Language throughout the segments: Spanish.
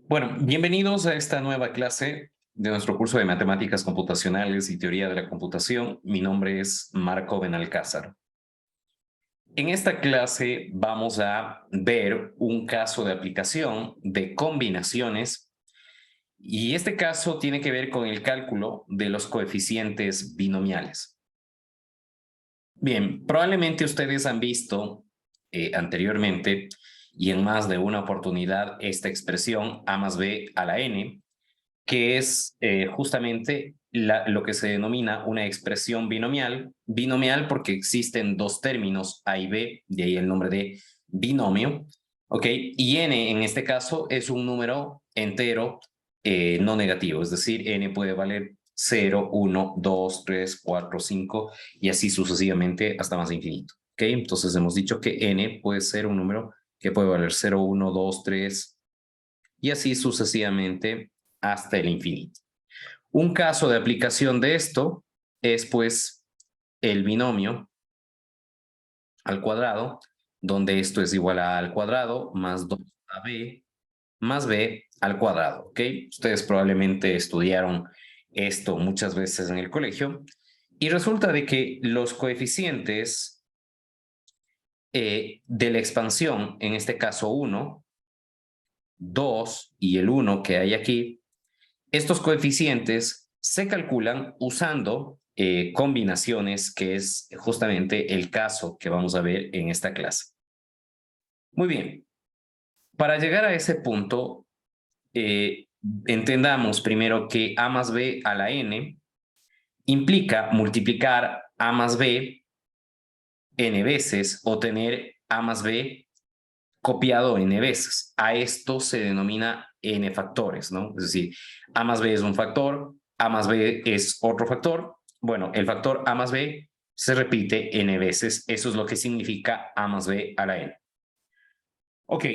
Bueno, bienvenidos a esta nueva clase de nuestro curso de Matemáticas Computacionales y Teoría de la Computación. Mi nombre es Marco Benalcázar. En esta clase vamos a ver un caso de aplicación de combinaciones y este caso tiene que ver con el cálculo de los coeficientes binomiales. Bien, probablemente ustedes han visto anteriormente y en más de una oportunidad esta expresión a más b a la n, que es justamente lo que se denomina una expresión binomial. Binomial porque existen dos términos, A y B, de ahí el nombre de binomio, ¿ok? Y n en este caso es un número entero no negativo, es decir, n puede valer 0, 1, 2, 3, 4, 5 y así sucesivamente hasta más infinito, ¿ok? Entonces hemos dicho que n puede ser un número que puede valer 0, 1, 2, 3 y así sucesivamente hasta el infinito. Un caso de aplicación de esto es pues el binomio al cuadrado, donde esto es igual a a al cuadrado más 2ab más b al cuadrado, ¿ok? Ustedes probablemente estudiaron esto muchas veces en el colegio y resulta de que los coeficientes de la expansión, en este caso 1, 2 y el 1 que hay aquí, estos coeficientes se calculan usando combinaciones, que es justamente el caso que vamos a ver en esta clase. Muy bien, para llegar a ese punto, entendamos primero que a más b a la n implica multiplicar a más b n veces o tener a más b copiado n veces. A esto se denomina n factores, ¿no? Es decir, a más b es un factor, a más b es otro factor. Bueno, el factor a más b se repite n veces. Eso es lo que significa a más b a la n. Ok.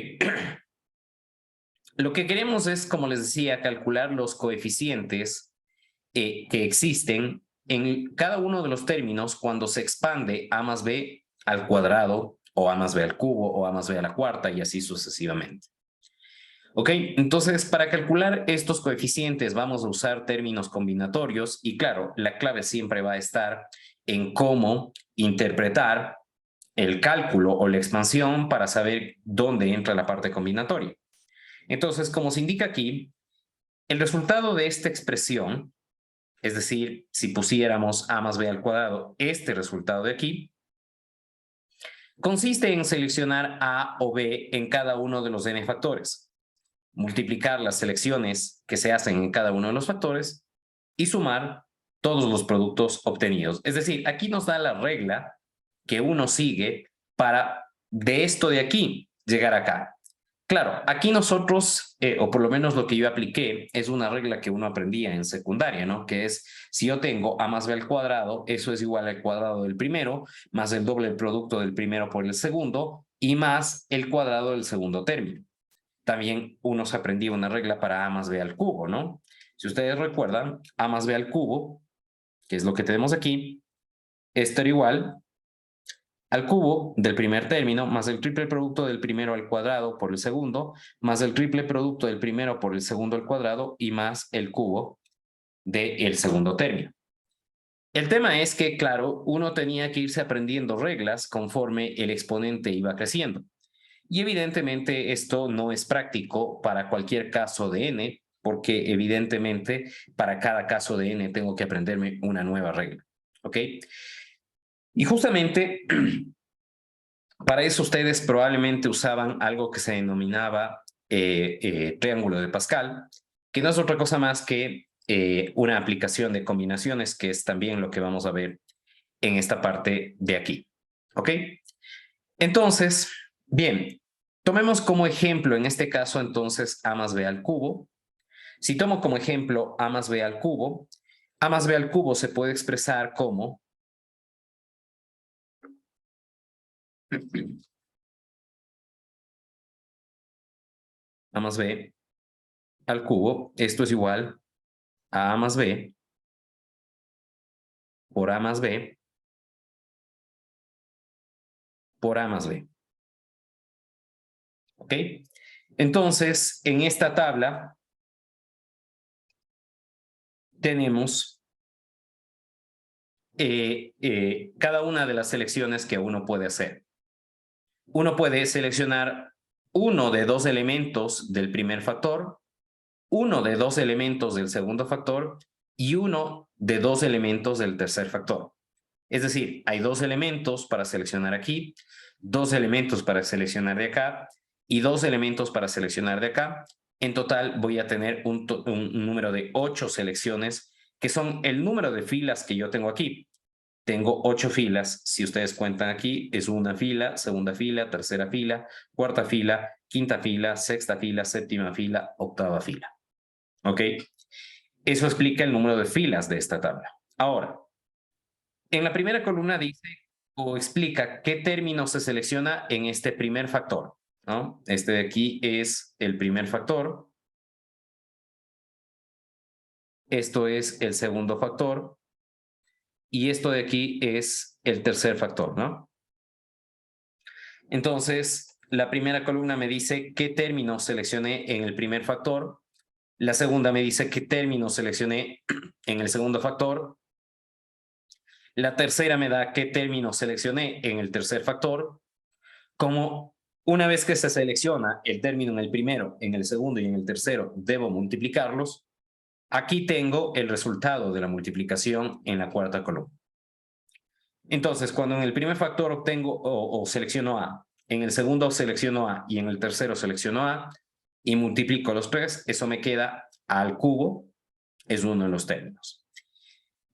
Lo que queremos es, como les decía, calcular los coeficientes que existen en cada uno de los términos cuando se expande a más b al cuadrado o a más b al cubo o a más b a la cuarta y así sucesivamente. Ok, entonces para calcular estos coeficientes vamos a usar términos combinatorios y claro, la clave siempre va a estar en cómo interpretar el cálculo o la expansión para saber dónde entra la parte combinatoria. Entonces, como se indica aquí, el resultado de esta expresión, es decir, si pusiéramos a más b al cuadrado, este resultado de aquí, consiste en seleccionar a o b en cada uno de los n factores, multiplicar las selecciones que se hacen en cada uno de los factores y sumar todos los productos obtenidos. Es decir, aquí nos da la regla que uno sigue para de esto de aquí llegar acá. Claro, aquí nosotros, o por lo menos lo que yo apliqué, es una regla que uno aprendía en secundaria, ¿no? Que es, si yo tengo a más b al cuadrado, eso es igual al cuadrado del primero, más el doble del producto del primero por el segundo, y más el cuadrado del segundo término. También uno se aprendía una regla para a más b al cubo, ¿no? Si ustedes recuerdan, a más b al cubo, que es lo que tenemos aquí, esto era igual al cubo del primer término, más el triple producto del primero al cuadrado por el segundo, más el triple producto del primero por el segundo al cuadrado y más el cubo del segundo término. El tema es que, claro, uno tenía que irse aprendiendo reglas conforme el exponente iba creciendo. Y evidentemente esto no es práctico para cualquier caso de n, porque evidentemente para cada caso de n tengo que aprenderme una nueva regla. ¿Ok? Y justamente para eso ustedes probablemente usaban algo que se denominaba triángulo de Pascal, que no es otra cosa más que una aplicación de combinaciones, que es también lo que vamos a ver en esta parte de aquí. ¿Ok? Entonces, bien, tomemos como ejemplo, en este caso, entonces, a más b al cubo. Si tomo como ejemplo a más b al cubo, a más b al cubo se puede expresar como a más b al cubo. Esto es igual a más b por a más b por a más b. ¿Ok? Entonces, en esta tabla tenemos cada una de las selecciones que uno puede hacer. Uno puede seleccionar uno de dos elementos del primer factor, uno de dos elementos del segundo factor y uno de dos elementos del tercer factor. Es decir, hay dos elementos para seleccionar aquí, dos elementos para seleccionar de acá y dos elementos para seleccionar de acá. En total voy a tener un número de 8 selecciones, que son el número de filas que yo tengo aquí. Tengo 8 filas, si ustedes cuentan aquí, es una fila, segunda fila, tercera fila, cuarta fila, quinta fila, sexta fila, séptima fila, octava fila. ¿Ok? Eso explica el número de filas de esta tabla. Ahora, en la primera columna dice o explica qué término se selecciona en este primer factor, ¿no? Este de aquí es el primer factor. Esto es el segundo factor. Y esto de aquí es el tercer factor, ¿no? Entonces, la primera columna me dice qué término seleccioné en el primer factor. La segunda me dice qué término seleccioné en el segundo factor. La tercera me da qué término seleccioné en el tercer factor. Como una vez que se selecciona el término en el primero, en el segundo y en el tercero, debo multiplicarlos. Aquí tengo el resultado de la multiplicación en la cuarta columna. Entonces, cuando en el primer factor obtengo o selecciono A, en el segundo selecciono A y en el tercero selecciono A y multiplico los tres, eso me queda A al cubo, es uno de los términos.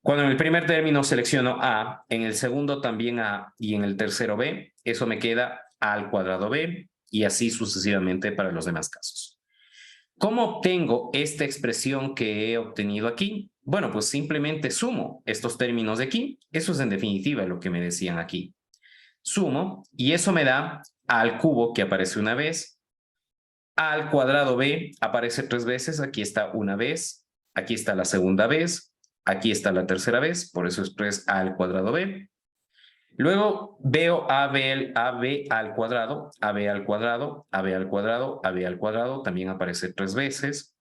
Cuando en el primer término selecciono A, en el segundo también A y en el tercero B, eso me queda A al cuadrado B y así sucesivamente para los demás casos. ¿Cómo obtengo esta expresión que he obtenido aquí? Bueno, pues simplemente sumo estos términos de aquí. Eso es en definitiva lo que me decían aquí. Sumo y eso me da A al cubo, que aparece una vez. A al cuadrado B aparece 3 veces. Aquí está una vez. Aquí está la segunda vez. Aquí está la tercera vez. Por eso es 3A al cuadrado B. Luego veo AB al cuadrado, AB al cuadrado, AB al cuadrado, AB al cuadrado, también aparece 3 veces.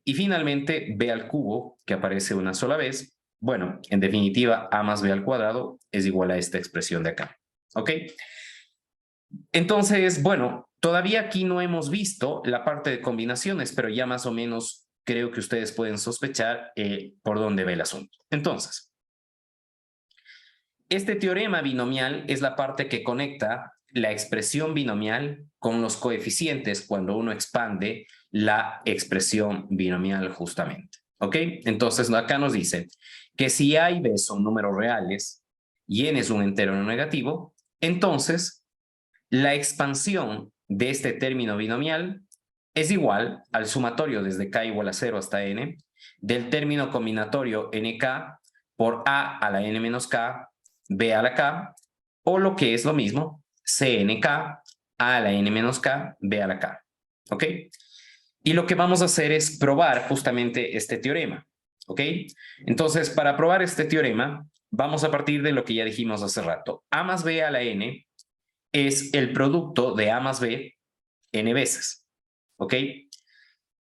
Y finalmente B al cubo, que aparece una sola vez. Bueno, en definitiva, A más B al cuadrado es igual a esta expresión de acá. ¿Ok? Entonces, bueno, todavía aquí no hemos visto la parte de combinaciones, pero ya más o menos creo que ustedes pueden sospechar por dónde va el asunto. Entonces, este teorema binomial es la parte que conecta la expresión binomial con los coeficientes cuando uno expande la expresión binomial justamente. ¿Ok? Entonces acá nos dice que si A y B son números reales y N es un entero no negativo, entonces la expansión de este término binomial es igual al sumatorio desde K igual a 0 hasta N del término combinatorio NK por A a la N menos K B a la K, o lo que es lo mismo, CNK, A a la N menos K, B a la K. ¿Ok? Y lo que vamos a hacer es probar justamente este teorema. ¿Ok? Entonces, para probar este teorema, vamos a partir de lo que ya dijimos hace rato. A más B a la N es el producto de A más B N veces. ¿Ok?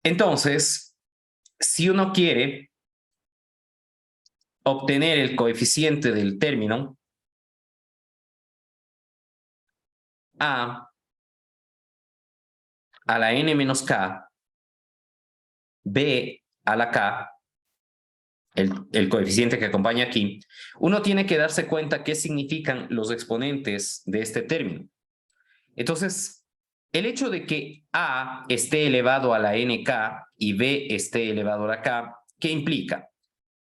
Entonces, si uno quiere obtener el coeficiente del término A a la N menos K, B a la K, el coeficiente que acompaña aquí, uno tiene que darse cuenta qué significan los exponentes de este término. Entonces, el hecho de que A esté elevado a la NK y B esté elevado a la K, ¿qué implica?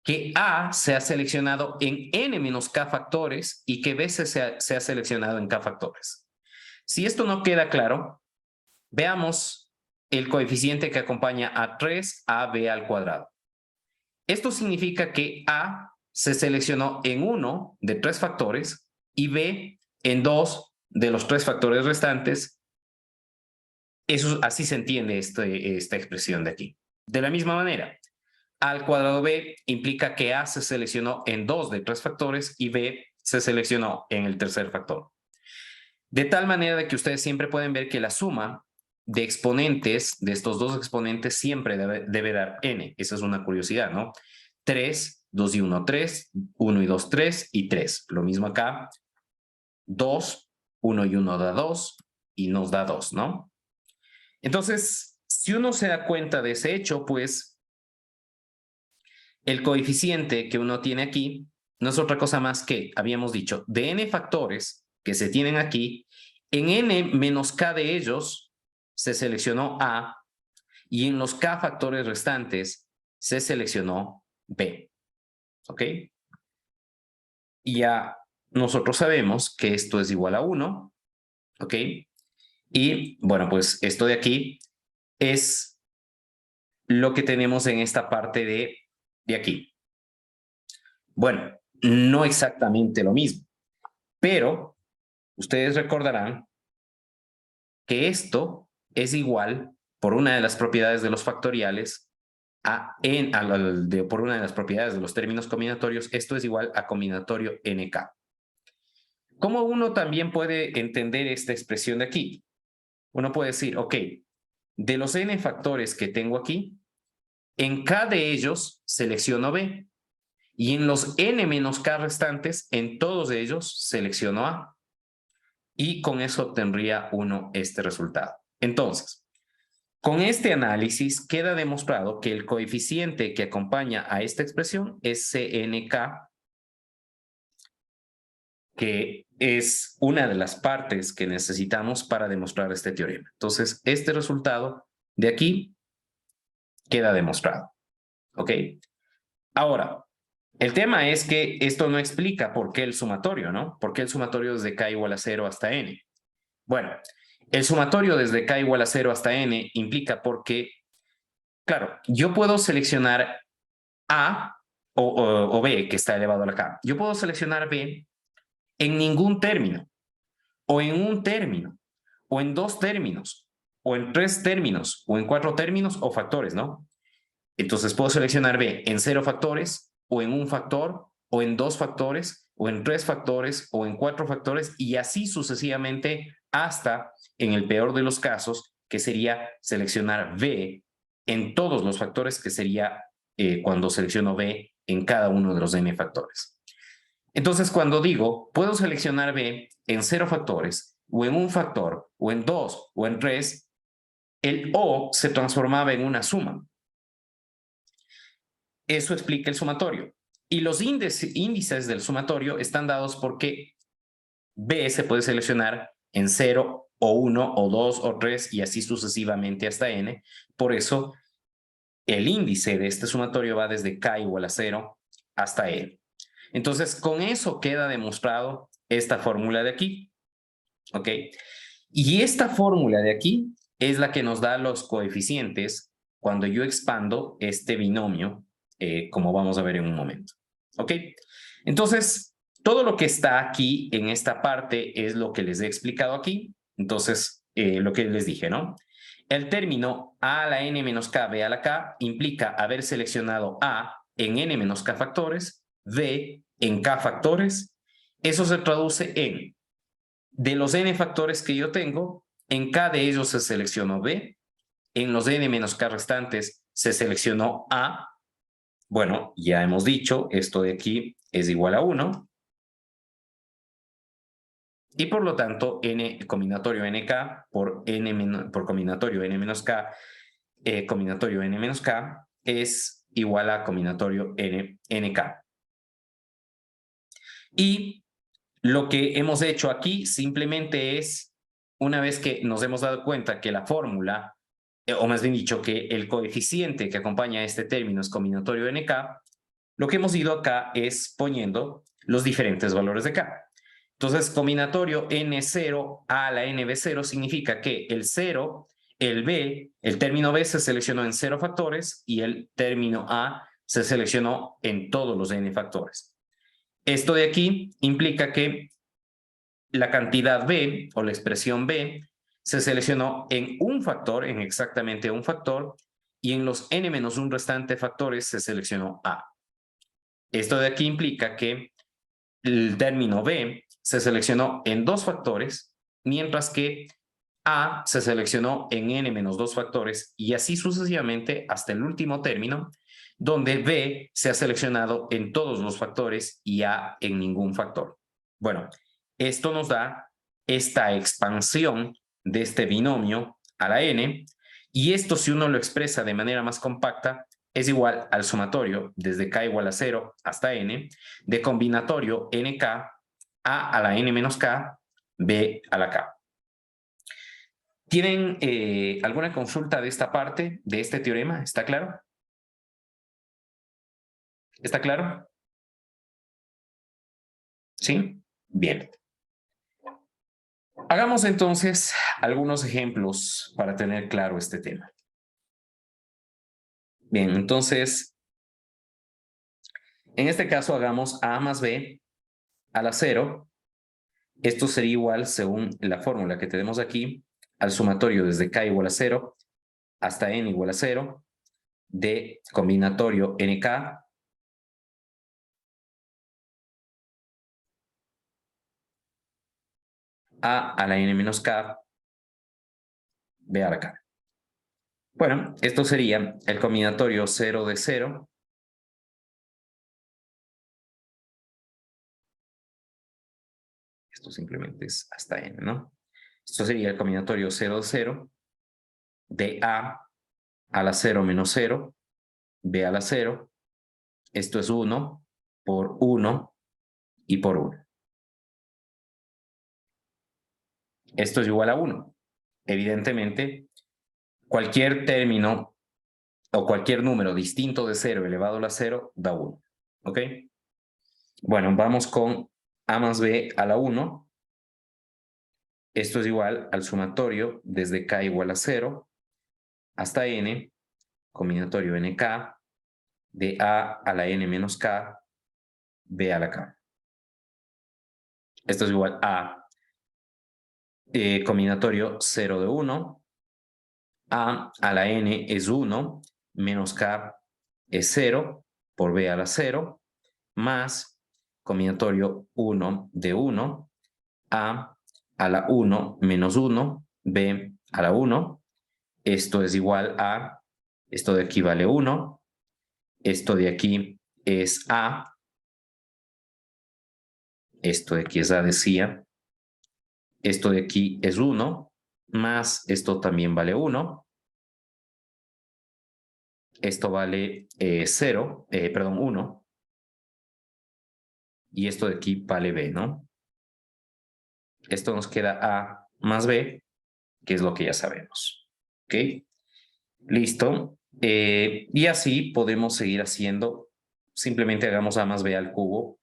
Que A se ha seleccionado en N menos K factores y que B se ha seleccionado en K factores. Si esto no queda claro, veamos el coeficiente que acompaña a 3AB al cuadrado. Esto significa que A se seleccionó en uno de 3 factores y B en 2 de los 3 factores restantes. Eso, así se entiende esta expresión de aquí. De la misma manera, A al cuadrado B implica que A se seleccionó en 2 de 3 factores y B se seleccionó en el tercer factor. De tal manera de que ustedes siempre pueden ver que la suma de exponentes, de estos dos exponentes, siempre debe dar n. Esa es una curiosidad, ¿no? 3, 2 y 1, 3, 1 y 2, 3 y 3. Lo mismo acá, 2, 1 y 1 da 2 y nos da 2, ¿no? Entonces, si uno se da cuenta de ese hecho, pues el coeficiente que uno tiene aquí no es otra cosa más que, habíamos dicho, de n factores que se tienen aquí, en n menos k de ellos se seleccionó A y en los k factores restantes se seleccionó B. ¿Ok? Y ya nosotros sabemos que esto es igual a 1. ¿Ok? Y bueno, pues esto de aquí es lo que tenemos en esta parte de aquí. Bueno, no exactamente lo mismo, pero ustedes recordarán que esto es igual por una de las propiedades de los factoriales por una de las propiedades de los términos combinatorios, esto es igual a combinatorio nk. ¿Cómo uno también puede entender esta expresión de aquí? Uno puede decir, ok, de los n factores que tengo aquí, en k de ellos selecciono b, y en los n menos k restantes, en todos ellos selecciono a. Y con eso obtendría uno este resultado. Entonces, con este análisis queda demostrado que el coeficiente que acompaña a esta expresión es CNK, que es una de las partes que necesitamos para demostrar este teorema. Entonces, este resultado de aquí queda demostrado. ¿Ok? Ahora, el tema es que esto no explica por qué el sumatorio, ¿no? ¿Por qué el sumatorio desde k igual a 0 hasta n? Bueno, el sumatorio desde k igual a 0 hasta n implica porque, claro, yo puedo seleccionar A o B, que está elevado a la k. Yo puedo seleccionar B en ningún término, o en un término, o en dos términos, o en tres términos, o en cuatro términos, o factores, ¿no? Entonces puedo seleccionar B en 0 factores, o en un factor, o en dos factores, o en tres factores, o en cuatro factores, y así sucesivamente hasta, en el peor de los casos, que sería seleccionar B en todos los factores, que sería cuando selecciono B en cada uno de los n factores. Entonces, cuando digo, puedo seleccionar B en 0 factores, o en un factor, o en dos, o en tres, el O se transformaba en una suma. Eso explica el sumatorio. Y los índices del sumatorio están dados porque B se puede seleccionar en 0, o 1, o 2, o 3, y así sucesivamente hasta n. Por eso, el índice de este sumatorio va desde k igual a 0 hasta n. Entonces, con eso queda demostrado esta fórmula de aquí. ¿Ok? Y esta fórmula de aquí es la que nos da los coeficientes cuando yo expando este binomio, como vamos a ver en un momento. ¿Ok? Entonces, todo lo que está aquí en esta parte es lo que les he explicado aquí. Entonces, lo que les dije, ¿no? El término a a la n menos k, b a la k, implica haber seleccionado a en n menos k factores, b en k factores. Eso se traduce en, de los n factores que yo tengo, en k de ellos se seleccionó b, en los n menos k restantes se seleccionó a. Bueno, ya hemos dicho, esto de aquí es igual a 1. Y por lo tanto, n combinatorio nk por combinatorio n menos k, combinatorio n menos k es igual a combinatorio nk. Y lo que hemos hecho aquí simplemente es, una vez que nos hemos dado cuenta que la fórmula, o más bien dicho, que el coeficiente que acompaña a este término es combinatorio nk, lo que hemos ido acá es poniendo los diferentes valores de k. Entonces, combinatorio n0 a la nb0 significa que el 0, el b, el término b se seleccionó en 0 factores y el término a se seleccionó en todos los n factores. Esto de aquí implica que la cantidad b o la expresión b se seleccionó en un factor, en exactamente un factor, y en los n-1 restantes factores se seleccionó a. Esto de aquí implica que el término b se seleccionó en dos factores, mientras que A se seleccionó en n menos 2 factores y así sucesivamente hasta el último término, donde B se ha seleccionado en todos los factores y A en ningún factor. Bueno, esto nos da esta expansión de este binomio a la n, y esto, si uno lo expresa de manera más compacta, es igual al sumatorio desde k igual a 0 hasta n de combinatorio nk a la n menos k, b a la k. ¿Tienen alguna consulta de esta parte, de este teorema? ¿Está claro? ¿Está claro? ¿Sí? Bien. Hagamos entonces algunos ejemplos para tener claro este tema. Bien, entonces, en este caso hagamos a más b a la 0. Esto sería igual, según la fórmula que tenemos aquí, al sumatorio desde k igual a 0 hasta n igual a 0 de combinatorio nk a la n menos k, b a la k. Bueno, esto sería el combinatorio 0 de 0 esto simplemente es hasta n, ¿no? Esto sería el combinatorio 0 de 0 de a la 0 menos 0, b a la 0. Esto es 1 por 1 y por 1. Esto es igual a 1. Evidentemente, cualquier término o cualquier número distinto de 0 elevado a la 0 da 1. ¿Ok? Bueno, vamos con a más b a la 1. Esto es igual al sumatorio desde k igual a 0 hasta n, combinatorio nk, de a la n menos k, b a la k. Esto es igual a combinatorio 0 de 1, a la n es 1, menos k es 0, por b a la 0, más combinatorio 1 de 1, a la 1 menos 1, b a la 1. Esto es igual a, esto de aquí vale 1, esto de aquí es a, esto de aquí es a, decía, esto de aquí es 1, más esto también vale 1, esto vale 0, perdón, 1, y esto de aquí vale b, ¿no? Esto nos queda a más b, que es lo que ya sabemos. ¿Ok? Listo. Y así podemos seguir haciendo. Simplemente hagamos a más b al cubo.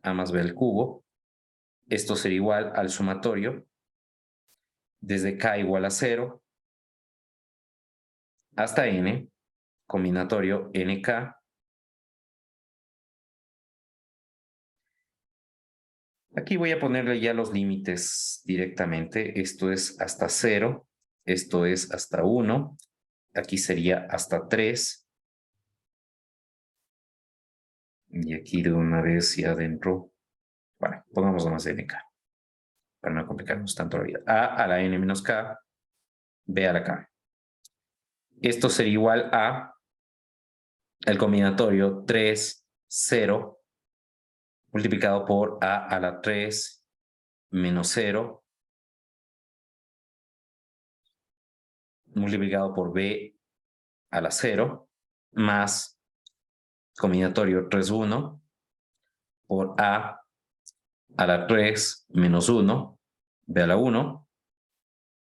A más b al cubo. Esto sería igual al sumatorio desde k igual a 0 hasta n, combinatorio nk. Aquí voy a ponerle ya los límites directamente. Esto es hasta 0, esto es hasta 1, aquí sería hasta 3. Y aquí de una vez ya adentro, bueno, pongamos nomás nk, para no complicarnos tanto la vida. A la n menos k, b a la k. Esto sería igual a el combinatorio 3, 0, multiplicado por a la 3 menos 0, multiplicado por b a la 0, más combinatorio 3, 1, por a la 3 menos 1, b a la 1,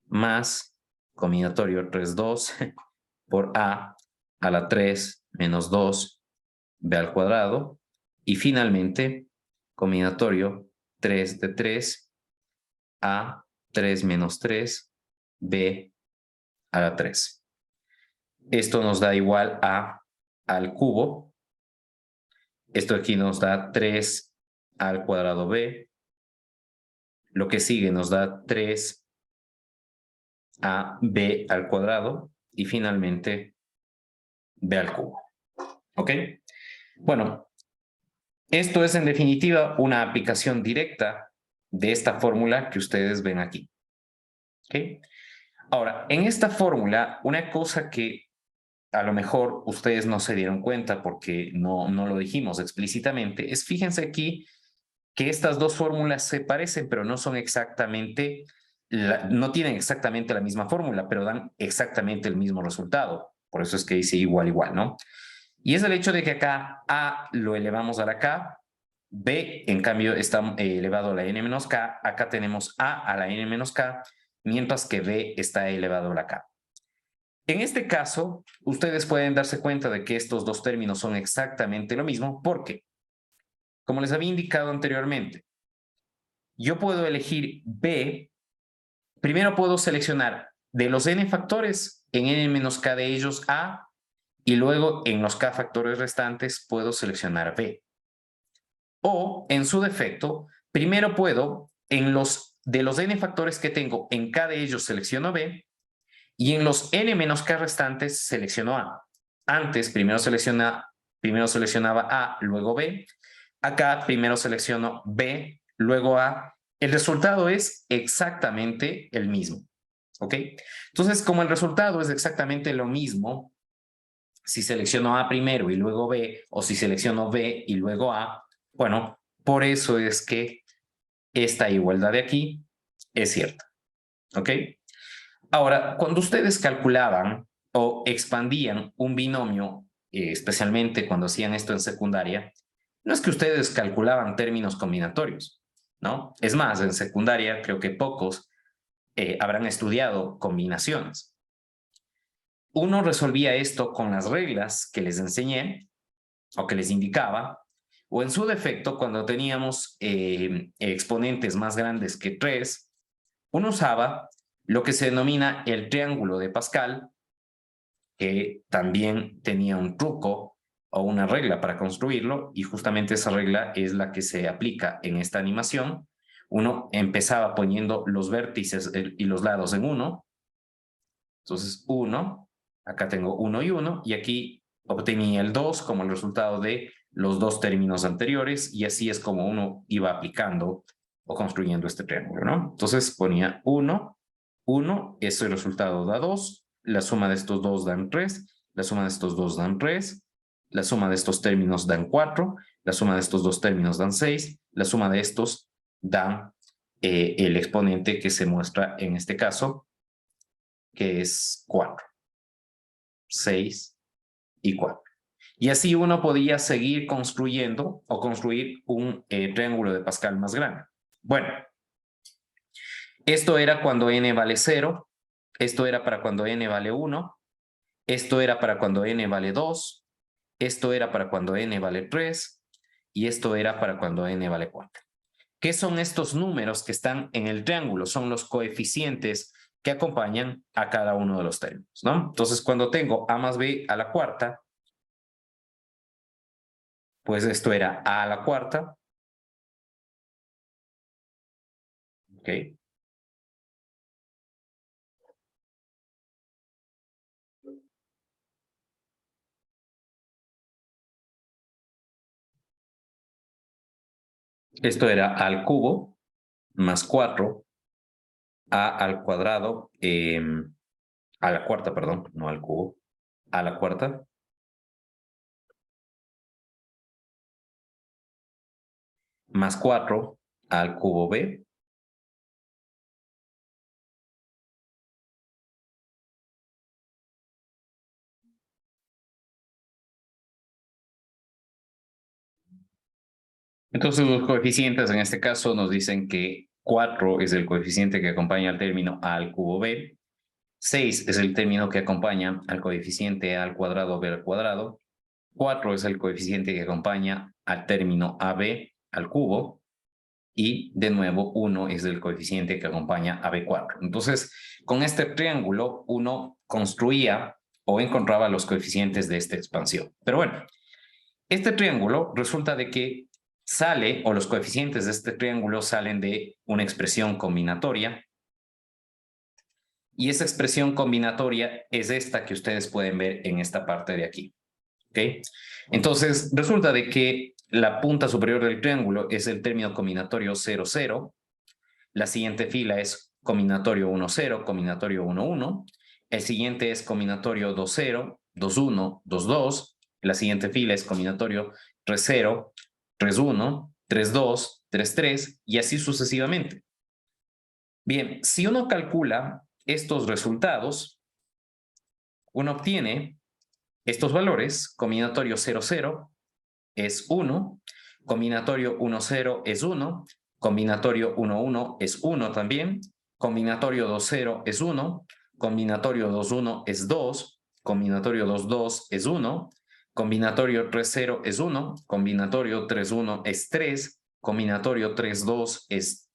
más combinatorio 3, 2, por a la 3 menos 2, b al cuadrado, y finalmente combinatorio 3 de 3, a 3 menos 3, b a la 3. Esto nos da igual a al cubo. Esto aquí nos da 3 al cuadrado b. Lo que sigue nos da 3 a b al cuadrado y finalmente b al cubo. ¿Ok? Bueno, esto es en definitiva una aplicación directa de esta fórmula que ustedes ven aquí. ¿Ok? Ahora, en esta fórmula, una cosa que a lo mejor ustedes no se dieron cuenta porque no lo dijimos explícitamente, es fíjense aquí que estas dos fórmulas se parecen, pero no son exactamente, no tienen exactamente la misma fórmula, pero dan exactamente el mismo resultado. Por eso es que dice igual, igual, ¿no? Y es el hecho de que acá A lo elevamos a la K, B, en cambio, está elevado a la N menos K, acá tenemos A a la N menos K, mientras que B está elevado a la K. En este caso, ustedes pueden darse cuenta de que estos dos términos son exactamente lo mismo, porque, como les había indicado anteriormente, yo puedo elegir B, primero puedo seleccionar de los n factores, en n menos k de ellos A, y luego en los k factores restantes puedo seleccionar B. O, en su defecto, primero puedo, de los n factores que tengo, en k de ellos selecciono B, y en los n menos k restantes selecciono A. Antes, primero seleccionaba A, luego B. Acá primero selecciono B, luego A. El resultado es exactamente el mismo. ¿Ok? Entonces, como el resultado es exactamente lo mismo, si selecciono A primero y luego B, o si selecciono B y luego A, bueno, por eso es que esta igualdad de aquí es cierta. ¿Ok? Ahora, cuando ustedes calculaban o expandían un binomio, especialmente cuando hacían esto en secundaria, no es que ustedes calculaban términos combinatorios, ¿no? Es más, en secundaria creo que pocos habrán estudiado combinaciones. Uno resolvía esto con las reglas que les enseñé o que les indicaba, o en su defecto, cuando teníamos exponentes más grandes que 3, uno usaba lo que se denomina el triángulo de Pascal, que también tenía un truco o una regla para construirlo, y justamente esa regla es la que se aplica en esta animación. Uno empezaba poniendo los vértices y los lados en 1, entonces 1, acá tengo 1 y 1, y aquí obtenía el 2 como el resultado de los dos términos anteriores, y así es como uno iba aplicando o construyendo este triángulo, ¿no? Entonces ponía 1, 1, ese resultado da 2, la suma de estos dos dan 3, la suma de estos dos dan 3, la suma de estos términos dan 4, la suma de estos dos términos dan 6, la suma de estos dan el exponente que se muestra en este caso, que es 4, 6 y 4. Y así uno podía seguir construyendo o construir un triángulo de Pascal más grande. Bueno, esto era cuando n vale 0, esto era para cuando n vale 1, esto era para cuando n vale 2, esto era para cuando n vale 3 y esto era para cuando n vale 4. ¿Qué son estos números que están en el triángulo? Son los coeficientes que acompañan a cada uno de los términos, ¿no? Entonces, cuando tengo a más b a la cuarta, pues esto era a la cuarta, ¿ok? Esto era a al cubo más 4, a al cuadrado, a la cuarta, perdón, no al cubo, a la cuarta, más 4 al cubo b, entonces los coeficientes en este caso nos dicen que 4 es el coeficiente que acompaña al término a al cubo b, 6 es el término que acompaña al coeficiente a al cuadrado b al cuadrado, 4 es el coeficiente que acompaña al término ab al cubo, y de nuevo 1 es el coeficiente que acompaña a b4. Entonces, con este triángulo uno construía o encontraba los coeficientes de esta expansión. Pero bueno, este triángulo resulta de que sale, o los coeficientes de este triángulo salen de una expresión combinatoria, y esa expresión combinatoria es esta que ustedes pueden ver en esta parte de aquí. ¿Ok? Entonces, resulta de que la punta superior del triángulo es el término combinatorio 0, 0. La siguiente fila es combinatorio 1, 0, combinatorio 1, 1. El siguiente es combinatorio 2, 0, 2, 1, 2, 2. La siguiente fila es combinatorio 3, 0, 3, 1, 3, 2, 3, 3 y así sucesivamente. Bien, si uno calcula estos resultados, uno obtiene estos valores. Combinatorio 0, 0 es 1, combinatorio 1, 0 es 1, combinatorio 1, 1 es 1 también, combinatorio 2, 0 es 1, combinatorio 2, 1 es 2, combinatorio 2, 2 es 1, combinatorio 3, 0 es 1, combinatorio 3, 1 es 3, combinatorio 3, 2 es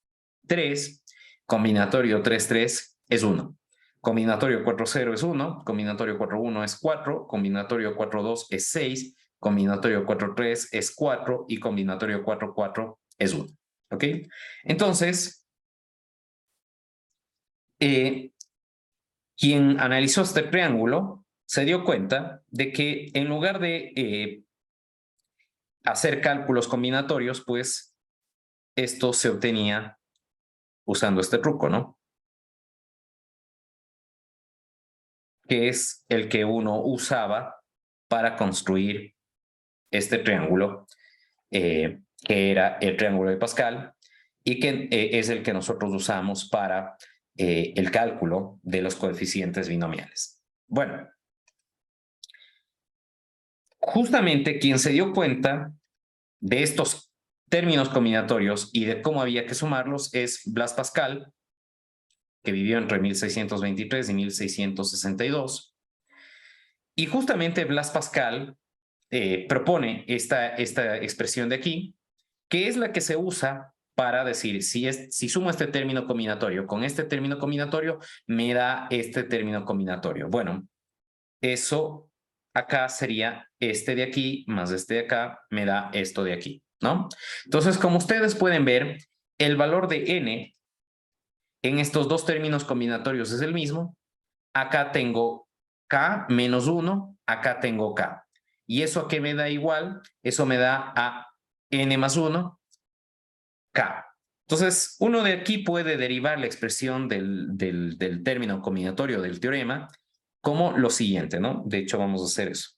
3, combinatorio 3, 3 es 1. Combinatorio 4, 0 es 1, combinatorio 4, 1 es 4, combinatorio 4, 2 es 6, combinatorio 4, 3 es 4 y combinatorio 4, 4 es 1. ¿Ok? Entonces, quien analizó este triángulo se dio cuenta de que en lugar de hacer cálculos combinatorios, pues esto se obtenía usando este truco, ¿no? Que es el que uno usaba para construir este triángulo, que era el triángulo de Pascal, y que es el que nosotros usamos para el cálculo de los coeficientes binomiales. Bueno, justamente quien se dio cuenta de estos términos combinatorios y de cómo había que sumarlos es Blaise Pascal, que vivió entre 1623 y 1662. Y justamente Blaise Pascal propone esta expresión de aquí, que es la que se usa para decir, si sumo este término combinatorio con este término combinatorio, me da este término combinatorio. Bueno, eso acá sería este de aquí más este de acá, me da esto de aquí, ¿no? Entonces, como ustedes pueden ver, el valor de n en estos dos términos combinatorios es el mismo. Acá tengo k menos 1, acá tengo k. ¿Y eso a qué me da igual? Eso me da a n más 1, k. Entonces, uno de aquí puede derivar la expresión del término combinatorio del teorema como lo siguiente, ¿no? De hecho, vamos a hacer eso.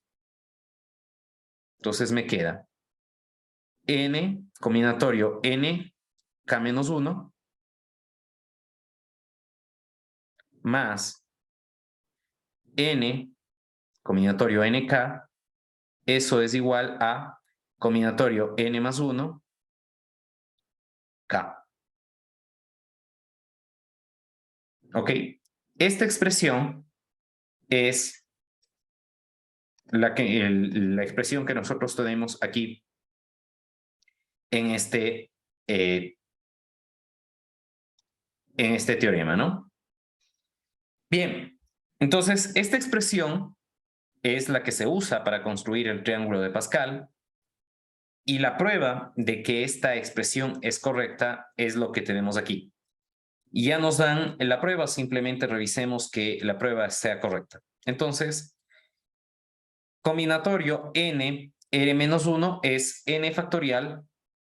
Entonces me queda n, combinatorio n, k menos 1, más n, combinatorio nk, eso es igual a combinatorio n más 1, k. ¿Ok? Esta expresión es la expresión que nosotros tenemos aquí en este teorema, ¿no? Bien, entonces esta expresión es la que se usa para construir el triángulo de Pascal y la prueba de que esta expresión es correcta es lo que tenemos aquí. Y ya nos dan la prueba, simplemente revisemos que la prueba sea correcta. Entonces, combinatorio n, r menos 1 es n factorial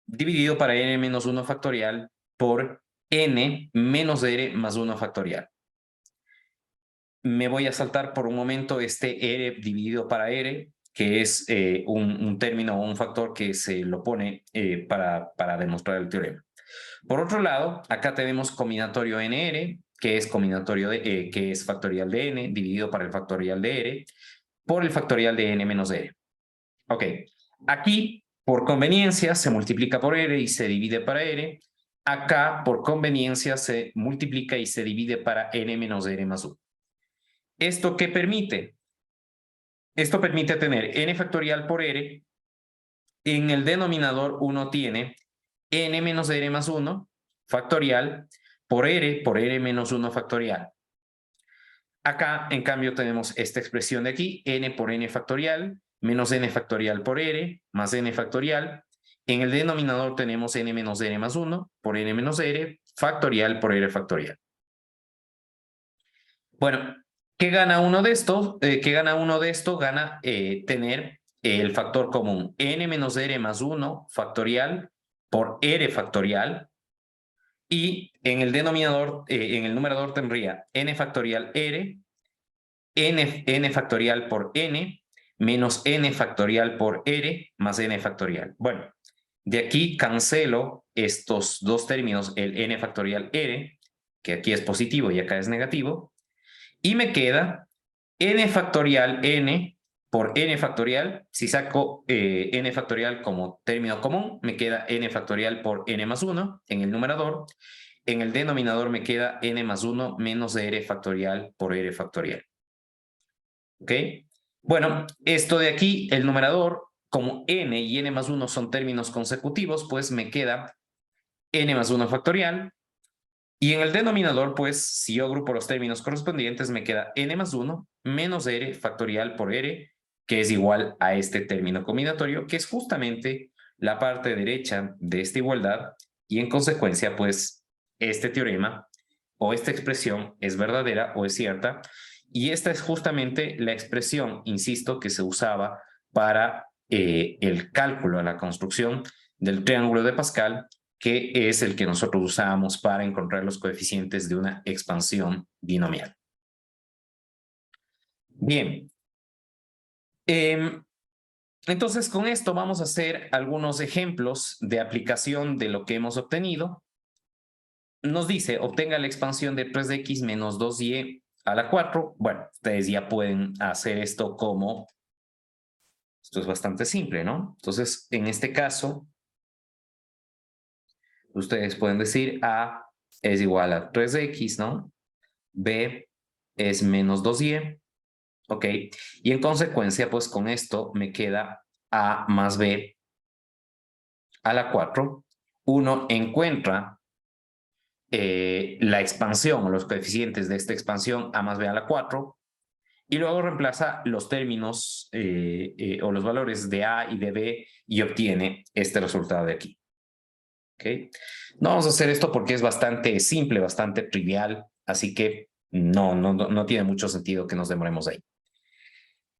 dividido para n menos 1 factorial por n menos r más 1 factorial. Me voy a saltar por un momento este r dividido para r, que es un término o un factor que se lo pone para demostrar el teorema. Por otro lado, acá tenemos combinatorio nr, que es combinatorio que es factorial de n, dividido para el factorial de r, por el factorial de n menos r. Ok, aquí por conveniencia se multiplica por r y se divide para r. Acá por conveniencia se multiplica y se divide para n menos r más 1. ¿Esto qué permite? Esto permite tener n factorial por r. En el denominador uno tiene n menos r más 1 factorial por r menos 1 factorial. Acá, en cambio, tenemos esta expresión de aquí, n por n factorial, menos n factorial por r, más n factorial. En el denominador tenemos n menos r más 1 por n menos r factorial por r factorial. Bueno, ¿qué gana uno de estos? ¿Qué gana uno de esto? Gana tener el factor común n menos r más 1 factorial por r factorial. Y en el denominador, en el numerador tendría n factorial r, n factorial por n, menos n factorial por r, más n factorial. Bueno, de aquí cancelo estos dos términos, el n factorial r, que aquí es positivo y acá es negativo, y me queda n factorial n por n factorial. Si saco n factorial como término común, me queda n factorial por n más 1 en el numerador. En el denominador me queda n más 1 menos r factorial por r factorial. ¿Ok? Bueno, esto de aquí, el numerador, como n y n más 1 son términos consecutivos, pues me queda n más 1 factorial. Y en el denominador, pues, si yo agrupo los términos correspondientes, me queda n más 1 menos r factorial por r, que es igual a este término combinatorio, que es justamente la parte derecha de esta igualdad, y en consecuencia, pues, este teorema o esta expresión es verdadera o es cierta, y esta es justamente la expresión, insisto, que se usaba para el cálculo, la construcción del triángulo de Pascal, que es el que nosotros usamos para encontrar los coeficientes de una expansión binomial. Bien. Entonces, con esto vamos a hacer algunos ejemplos de aplicación de lo que hemos obtenido. Nos dice, obtenga la expansión de 3x menos 2y a la 4. Bueno, ustedes ya pueden hacer esto como... Esto es bastante simple, ¿no? Entonces, en este caso, ustedes pueden decir A es igual a 3x, ¿no? B es menos 2y, ¿ok? Y en consecuencia, pues con esto me queda A más B a la 4. Uno encuentra la expansión o los coeficientes de esta expansión A más B a la 4 y luego reemplaza los términos o los valores de A y de B y obtiene este resultado de aquí. ¿Ok? No vamos a hacer esto porque es bastante simple, bastante trivial, así que no tiene mucho sentido que nos demoremos ahí.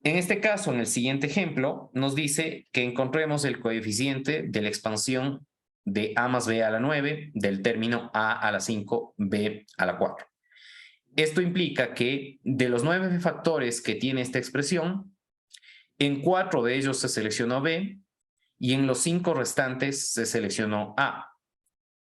En este caso, en el siguiente ejemplo, nos dice que encontremos el coeficiente de la expansión de A más B a la 9 del término A a la 5, B a la 4. Esto implica que de los 9 factores que tiene esta expresión, en 4 de ellos se seleccionó B y en los 5 restantes se seleccionó A.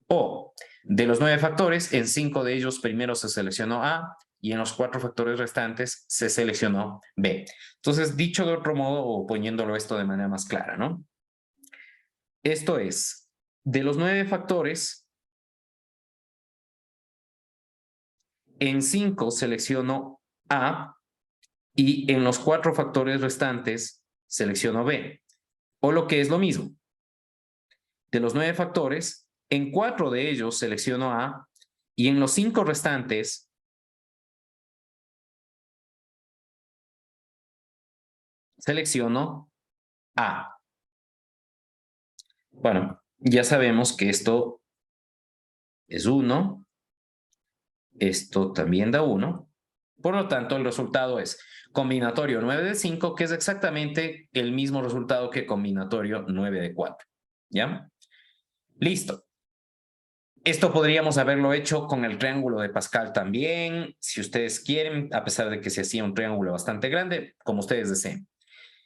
O de los 9 factores, en 5 de ellos primero se seleccionó A y en los 4 factores restantes se seleccionó B. Entonces, dicho de otro modo o poniéndolo esto de manera más clara, ¿no? Esto es, de los 9 factores, en 5 selecciono A y en los 4 factores restantes selecciono B. O lo que es lo mismo, de los 9 factores, en 4 de ellos selecciono A y en los 5 restantes selecciono A. Bueno, ya sabemos que esto es 1, esto también da 1. Por lo tanto, el resultado es combinatorio 9 de 5, que es exactamente el mismo resultado que combinatorio 9 de 4. ¿Ya? Listo. Esto podríamos haberlo hecho con el triángulo de Pascal también, si ustedes quieren, a pesar de que se hacía un triángulo bastante grande, como ustedes deseen.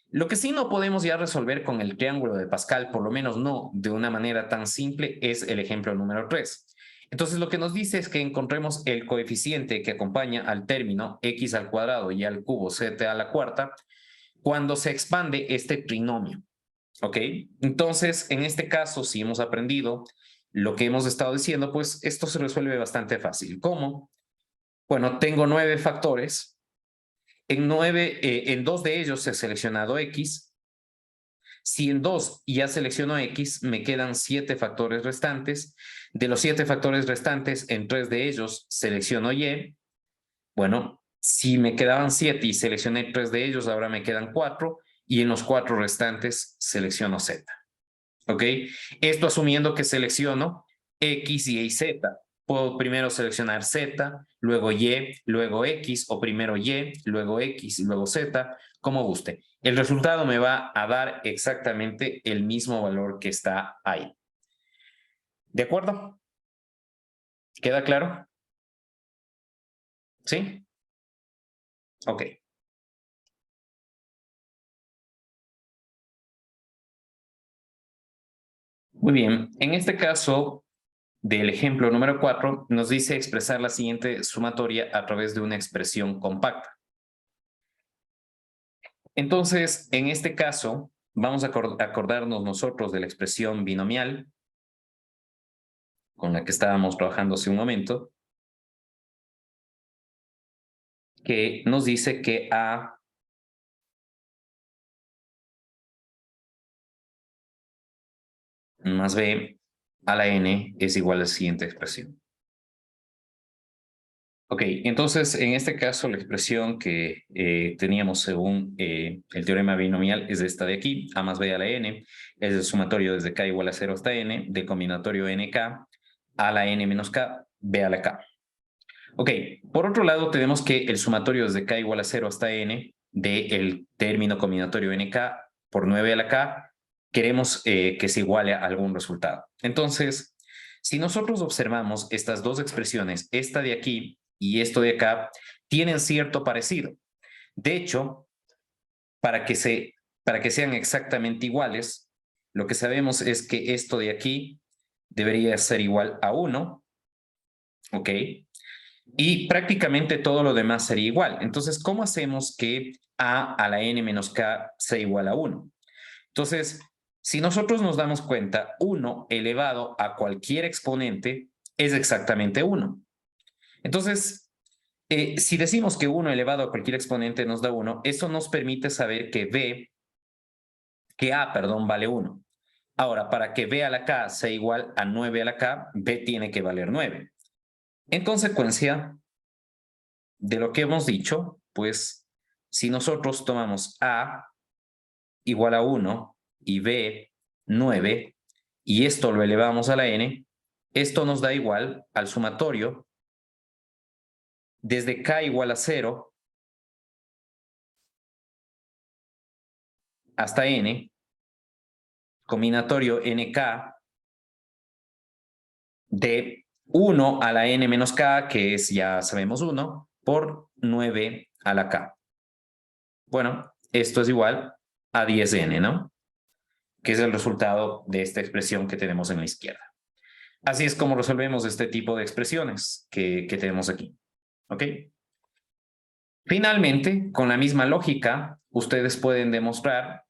Lo que sí no podemos ya resolver con el triángulo de Pascal, por lo menos no de una manera tan simple, es el ejemplo número 3. Entonces lo que nos dice es que encontremos el coeficiente que acompaña al término x al cuadrado y al cubo z a la cuarta cuando se expande este trinomio. ¿Ok? Entonces, en este caso, si hemos aprendido lo que hemos estado diciendo, pues esto se resuelve bastante fácil. ¿Cómo? Bueno, tengo 9 factores. En 2 de ellos he seleccionado x. Si en 2 ya selecciono x, me quedan 7 factores restantes. De los 7 factores restantes, en 3 de ellos selecciono y. Bueno, si me quedaban 7 y seleccioné 3 de ellos, ahora me quedan 4. Y en los 4 restantes selecciono z. ¿Ok? Esto asumiendo que selecciono X, Y y Z. Puedo primero seleccionar Z, luego Y, luego X, o primero Y, luego X, luego Z, como guste. El resultado me va a dar exactamente el mismo valor que está ahí. ¿De acuerdo? ¿Queda claro? ¿Sí? Ok. Muy bien. En este caso del ejemplo número 4, nos dice expresar la siguiente sumatoria a través de una expresión compacta. Entonces, en este caso, vamos a acordarnos nosotros de la expresión binomial con la que estábamos trabajando hace un momento, que nos dice que A más B a la n es igual a la siguiente expresión. Ok, entonces en este caso la expresión que teníamos según el teorema binomial es esta de aquí, A más B a la n, es el sumatorio desde k igual a 0 hasta n, del combinatorio nk a la n menos k, b a la k. Ok, por otro lado tenemos que el sumatorio desde k igual a 0 hasta n del término combinatorio nk por 9 a la k, queremos que se iguale a algún resultado. Entonces, si nosotros observamos estas dos expresiones, esta de aquí y esto de acá, tienen cierto parecido. De hecho, para que sean exactamente iguales, lo que sabemos es que esto de aquí debería ser igual a 1, ¿ok? Y prácticamente todo lo demás sería igual. Entonces, ¿cómo hacemos que a la n menos k sea igual a 1? Entonces, si nosotros nos damos cuenta, 1 elevado a cualquier exponente es exactamente 1. Entonces, si decimos que 1 elevado a cualquier exponente nos da 1, eso nos permite saber que A, perdón, vale 1. Ahora, para que B a la K sea igual a 9 a la K, B tiene que valer 9. En consecuencia de lo que hemos dicho, pues si nosotros tomamos A igual a 1 y B 9, y esto lo elevamos a la n, esto nos da igual al sumatorio desde k igual a 0 hasta n, combinatorio nk de 1 a la n menos k, que es, ya sabemos, 1, por 9 a la k. Bueno, esto es igual a 10n, ¿no? Que es el resultado de esta expresión que tenemos en la izquierda. Así es como resolvemos este tipo de expresiones que tenemos aquí. ¿Ok? Finalmente, con la misma lógica, ustedes pueden demostrar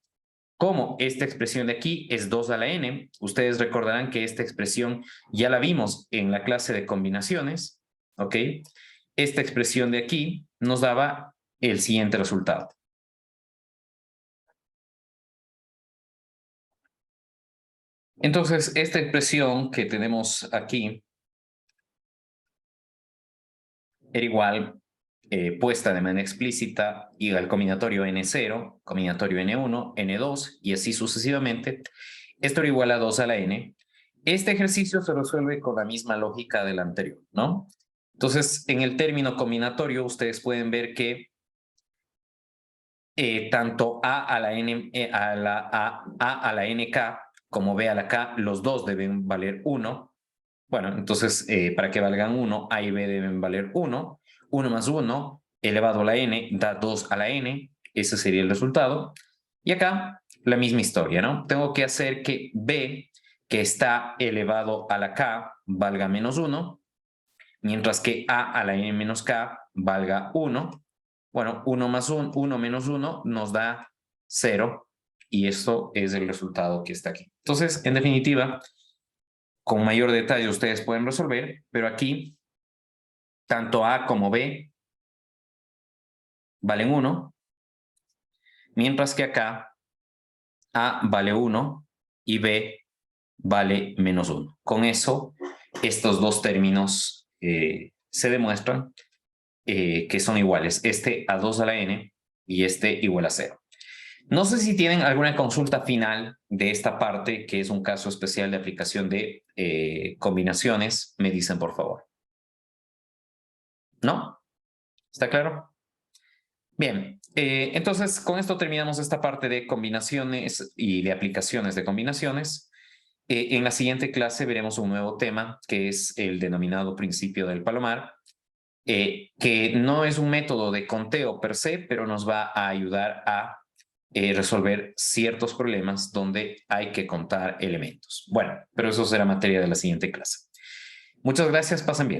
cómo esta expresión de aquí es 2 a la n. Ustedes recordarán que esta expresión ya la vimos en la clase de combinaciones. ¿Ok? Esta expresión de aquí nos daba el siguiente resultado. Entonces, esta expresión que tenemos aquí era igual, puesta de manera explícita, y al combinatorio n0, combinatorio n1, n2, y así sucesivamente. Esto era igual a 2 a la n. Este ejercicio se resuelve con la misma lógica del anterior, ¿no? Entonces, en el término combinatorio, ustedes pueden ver que tanto a a la n, a la nk como b a la k, los dos deben valer 1. Bueno, entonces, para que valgan 1, a y b deben valer 1. 1 más 1 elevado a la n da 2 a la n. Ese sería el resultado. Y acá, la misma historia, ¿no? Tengo que hacer que b, que está elevado a la k, valga menos 1, mientras que a la n menos k valga 1. Bueno, 1 más 1, 1 menos 1 nos da 0, y esto es el resultado que está aquí. Entonces, en definitiva, con mayor detalle ustedes pueden resolver, pero aquí tanto A como B valen 1, mientras que acá A vale 1 y B vale menos 1. Con eso, estos dos términos se demuestran que son iguales. Este a 2 a la n y este igual a 0. No sé si tienen alguna consulta final de esta parte, que es un caso especial de aplicación de combinaciones. Me dicen, por favor. ¿No? ¿Está claro? Bien, entonces con esto terminamos esta parte de combinaciones y de aplicaciones de combinaciones. En la siguiente clase veremos un nuevo tema, que es el denominado principio del palomar, que no es un método de conteo per se, pero nos va a ayudar a resolver ciertos problemas donde hay que contar elementos. Bueno, pero eso será materia de la siguiente clase. Muchas gracias, pasen bien.